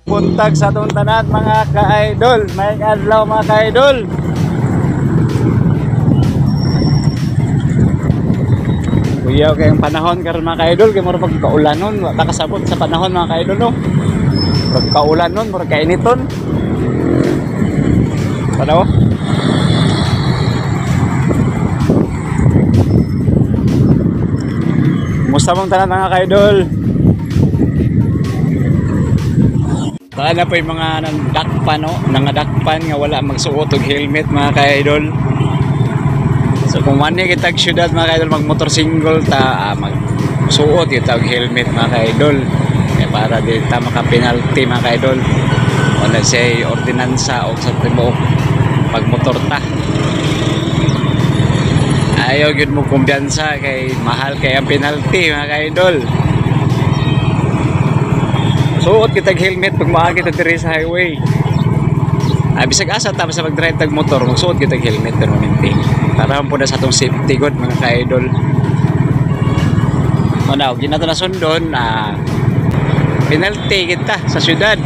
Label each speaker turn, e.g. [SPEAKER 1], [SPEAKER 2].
[SPEAKER 1] Buntag sa atong tanan mga ka-idol. May adlaw mga ka-idol. Kuyaw kayong panahon karon mga ka-idol, kay mura pagkaulanon, wala kasabot sa panahon mga ka-idol no. Pagkaulanon, mura kainiton. Padaw. Musta mong tanan mga ka-idol? Baka na po yung mga nangdakpan, no? Nangadakpan nga wala magsuot og helmet mga ka-idol. So kung man niya kitag syudad mga ka-idol, magmotor single ta, magsuot kita og helmet mga ka-idol. Para di ta maka-penalty mga ka-idol. O na say ordinansa o sa timo pagmotor ta. Ayaw yun mo kumbiyansa kay mahal kay ang penalty mga ka-idol. Suot kitag helmet pag maagi kita diri sa highway. Bisag asa ta sa mag-drive tag motor, magsuot kitag helmet permanente. Para po na sa atong safety god mga ka-idol. Now, ginato na sundon penalty kita sa syudad.